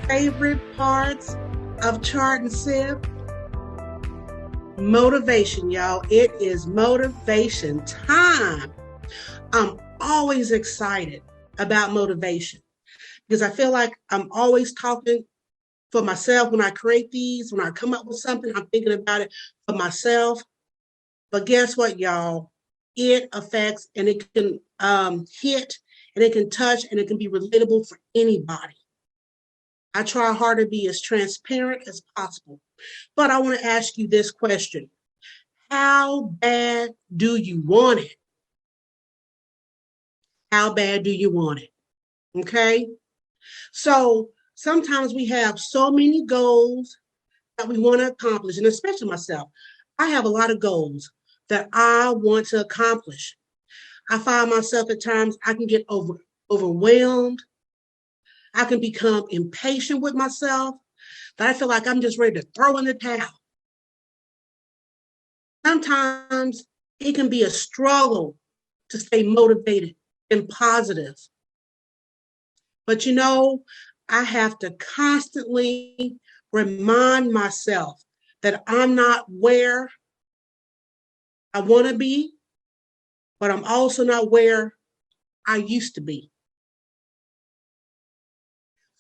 favorite parts of Chart and Sip? Motivation, y'all. It is motivation time. I'm always excited about motivation because I feel like I'm always talking for myself when I create these. When I come up with something, I'm thinking about it for myself. But guess what, y'all? It affects and it can hit and it can touch and it can be relatable for anybody. I try hard to be as transparent as possible. But I want to ask you this question. How bad do you want it? How bad do you want it? Okay? So sometimes we have so many goals that we want to accomplish, and especially myself. I have a lot of goals that I want to accomplish. I find myself at times I can get overwhelmed. I can become impatient with myself, that I feel like I'm just ready to throw in the towel. Sometimes it can be a struggle to stay motivated and positive. But I have to constantly remind myself that I'm not where I want to be, but I'm also not where I used to be.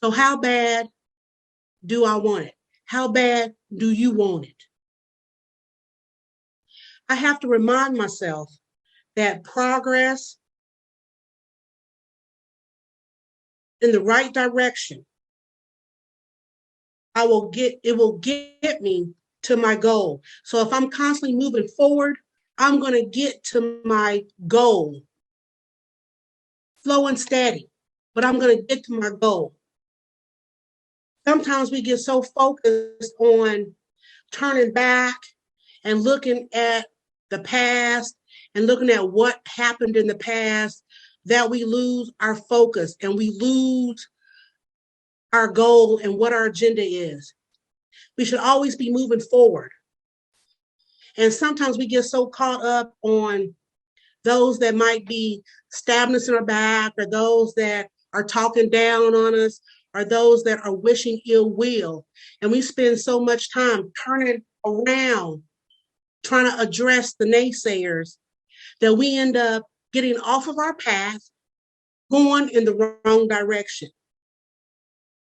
So how bad do I want it? How bad do you want it? I have to remind myself that progress in the right direction, it will get me to my goal. So if I'm constantly moving forward, I'm going to get to my goal. Slow and steady, but I'm going to get to my goal. Sometimes we get so focused on turning back and looking at the past and looking at what happened in the past that we lose our focus and we lose our goal and what our agenda is. We should always be moving forward. And sometimes we get so caught up on those that might be stabbing us in our back, or those that are talking down on us, or those that are wishing ill will. And we spend so much time turning around, trying to address the naysayers, that we end up getting off of our path, going in the wrong direction.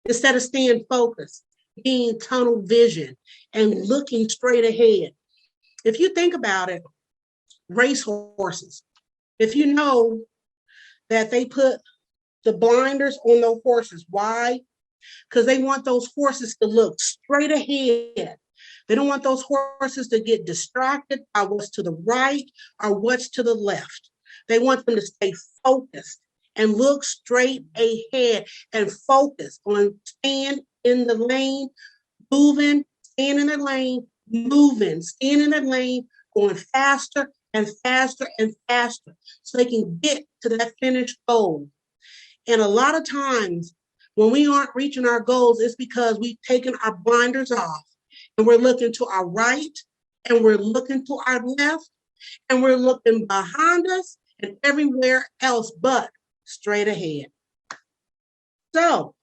Instead of staying focused, being tunnel vision, and looking straight ahead. If you think about it, racehorses, if you know that they put the blinders on those horses, why? Because they want those horses to look straight ahead. They don't want those horses to get distracted by what's to the right or what's to the left. They want them to stay focused and look straight ahead and focus on staying in the lane, moving, staying in the lane, moving, staying in the lane, going faster and faster and faster so they can get to that finished goal. And a lot of times when we aren't reaching our goals, it's because we've taken our blinders off and we're looking to our right and we're looking to our left and we're looking behind us and everywhere else but straight ahead. So,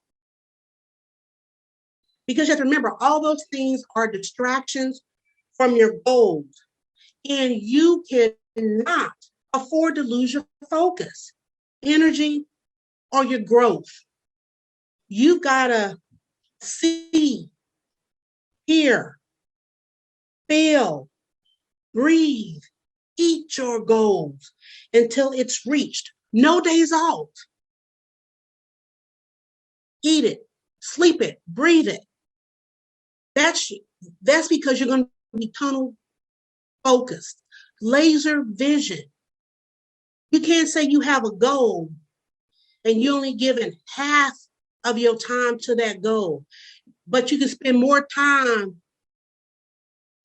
because you have to remember, all those things are distractions from your goals. And you cannot afford to lose your focus, energy, or your growth. You gotta see, hear, feel, breathe, eat your goals until it's reached. No days off. Eat it, sleep it, breathe it. That's because you're going to be tunnel focused, laser vision. You can't say you have a goal and you're only giving half of your time to that goal, but you can spend more time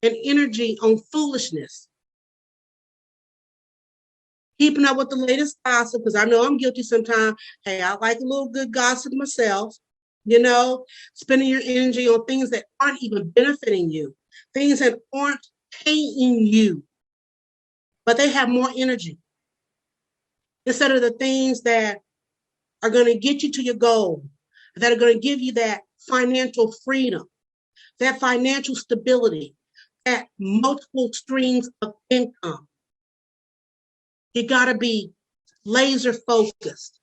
and energy on foolishness. Keeping up with the latest gossip, because I know I'm guilty sometimes. Hey, I like a little good gossip myself. Spending your energy on things that aren't even benefiting you, things that aren't paying you, but they have more energy. Instead of the things that are going to get you to your goal, that are going to give you that financial freedom, that financial stability, that multiple streams of income. You got to be laser focused,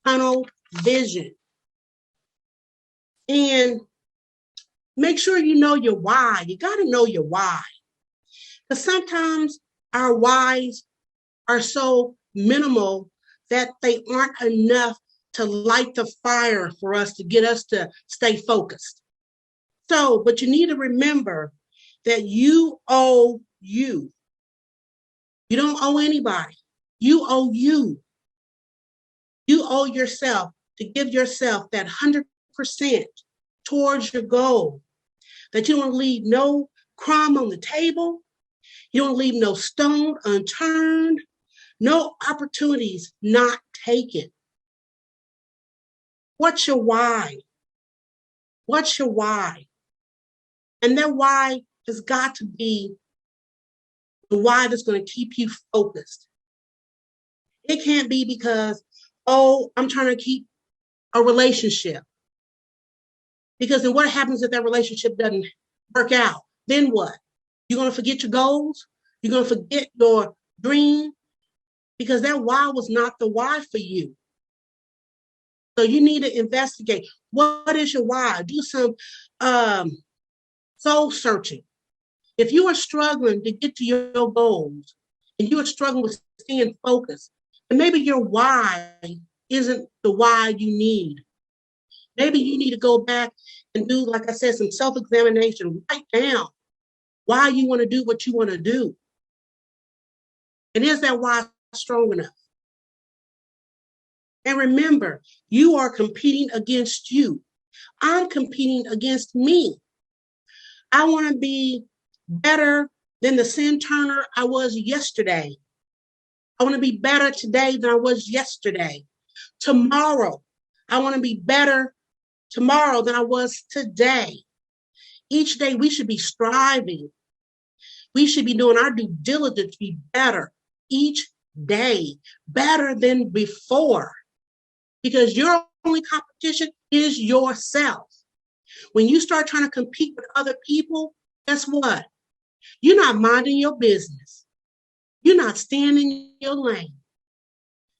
tunnel vision. And make sure you know your why. You got to know your why. Because sometimes our whys are so minimal that they aren't enough to light the fire for us to get us to stay focused. So, but you need to remember that you owe you. You don't owe anybody. You owe you. You owe yourself to give yourself that 100% towards your goal. That you don't leave no crumb on the table. You don't leave no stone unturned. No opportunities not taken. What's your why? What's your why? And that why has got to be the why that's going to keep you focused. It can't be because, oh, I'm trying to keep a relationship. Because then what happens if that relationship doesn't work out? Then what? You're going to forget your goals? You're going to forget your dream? Because that why was not the why for you. So you need to investigate. What is your why? Do some soul searching. If you are struggling to get to your goals and you are struggling with staying focused, and maybe your why isn't the why you need. Maybe you need to go back and do, like I said, some self-examination. Write down why you want to do what you want to do. And is that why strong enough? And remember, you are competing against you. I'm competing against me. I want to be better than the sin turner I was yesterday. I want to be better today than I was yesterday. Tomorrow, I want to be better tomorrow than I was today. Each day we should be striving. We should be doing our due diligence to be better each day, better than before. Because your only competition is yourself. When you start trying to compete with other people, guess what? You're not minding your business. You're not staying in your lane.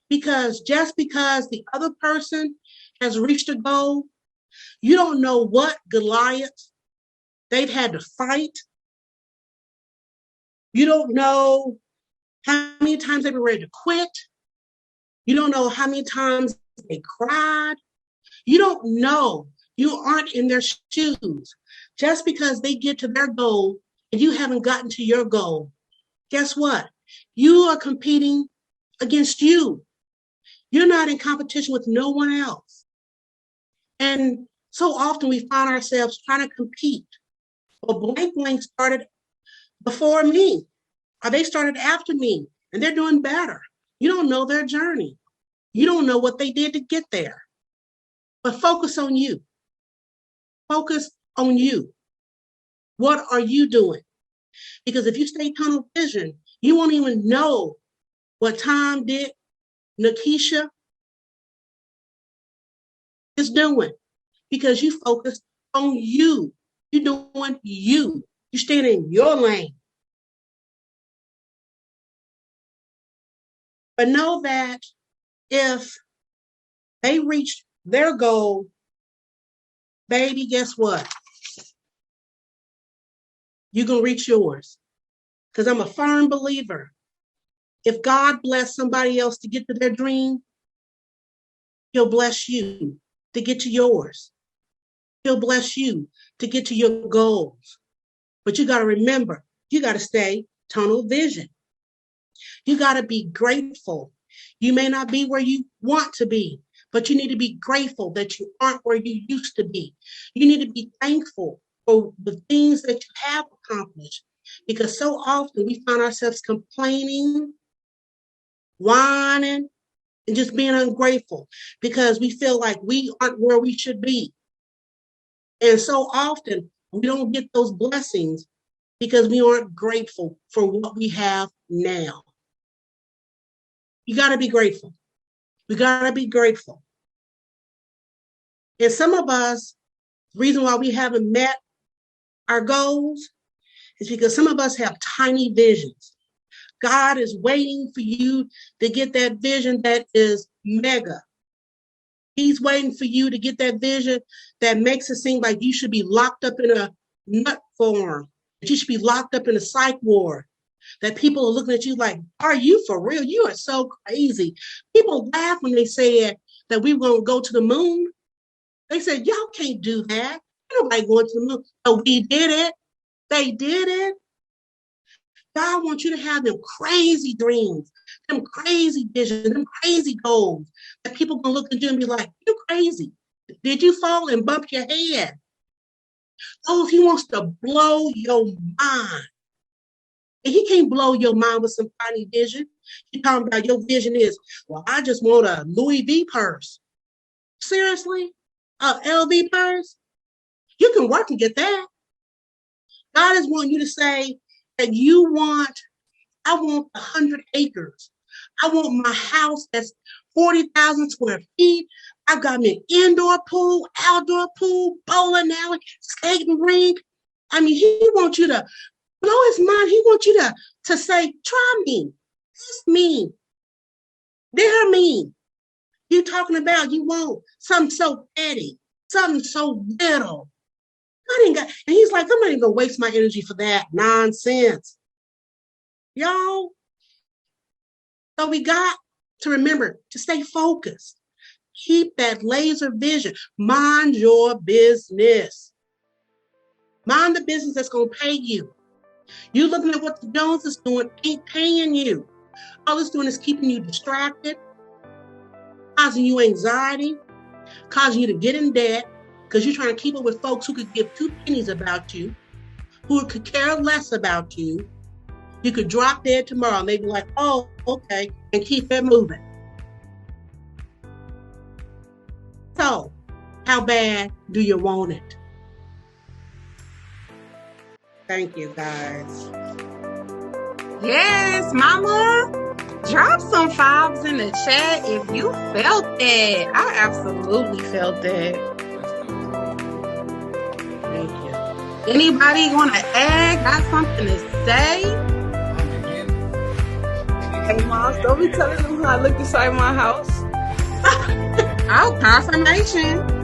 Because just because the other person has reached a goal, you don't know what Goliath they've had to fight. You don't know how many times they were ready to quit. You don't know how many times they cried. You don't know. You aren't in their shoes. Just because they get to their goal and you haven't gotten to your goal, guess what? You are competing against you. You're not in competition with no one else. And so often we find ourselves trying to compete. Well, blank started before me, or they started after me, and they're doing better. You don't know their journey. You don't know what they did to get there. But focus on you. Focus on you. What are you doing? Because if you stay tunnel vision, you won't even know what Tom, Dick, Nakisha is doing because you focus on you. You're doing you. You're staying in your lane. But know that if they reach their goal, baby, guess what? You're going to reach yours. Because I'm a firm believer. If God bless somebody else to get to their dream, he'll bless you to get to yours. He'll bless you to get to your goals. But you got to remember, you got to stay tunnel vision. You got to be grateful. You may not be where you want to be, but you need to be grateful that you aren't where you used to be. You need to be thankful for the things that you have accomplished, because so often we find ourselves complaining, whining, and just being ungrateful because we feel like we aren't where we should be. And so often we don't get those blessings because we aren't grateful for what we have now. You got to be grateful. We got to be grateful. And some of us The reason why we haven't met our goals is because some of us have tiny visions. God is waiting for you to get that vision that is mega. He's waiting for you to get that vision that makes it seem like you should be locked up in a nut form, that you should be locked up in a psych ward, that people are looking at you like, are you for real? You are so crazy. People laugh when they said that we were going to go to the moon. They said, y'all can't do that. Nobody going to the moon. So we did it. They did it. God wants you to have them crazy dreams, them crazy visions, them crazy goals that people can look at you and be like, you're crazy. Did you fall and bump your head? Oh, he wants to blow your mind. And he can't blow your mind with some tiny vision. You're talking about your vision is, well, I just want a Louis V purse. Seriously? A LV purse? You can work and get that. God is wanting you to say that I want 100 acres. I want my house that's 40,000 square feet. I've got me an indoor pool, outdoor pool, bowling alley, skating rink. I mean, he wants you to blow his mind. He wants you to say, try me. It's me. Dare me. You talking about you want something so petty, something so little. And he's like, I'm not even gonna waste my energy for that nonsense. Y'all. So we got to remember to stay focused. Keep that laser vision. Mind your business. Mind the business that's gonna pay you. You looking at what the Jones is doing ain't paying you. All it's doing is keeping you distracted, causing you anxiety, causing you to get in debt, because you're trying to keep up with folks who could give 2 pennies about you, who could care less about you. You could drop dead tomorrow and they'd be like, oh, okay, and keep it moving. So, how bad do you want it? Thank you, guys. Yes, Mama. Drop some fives in the chat if you felt that. I absolutely felt that. Thank you. Anybody want to add? Got something to say? Hey, Mom, don't be telling them how I look inside my house. Oh, confirmation.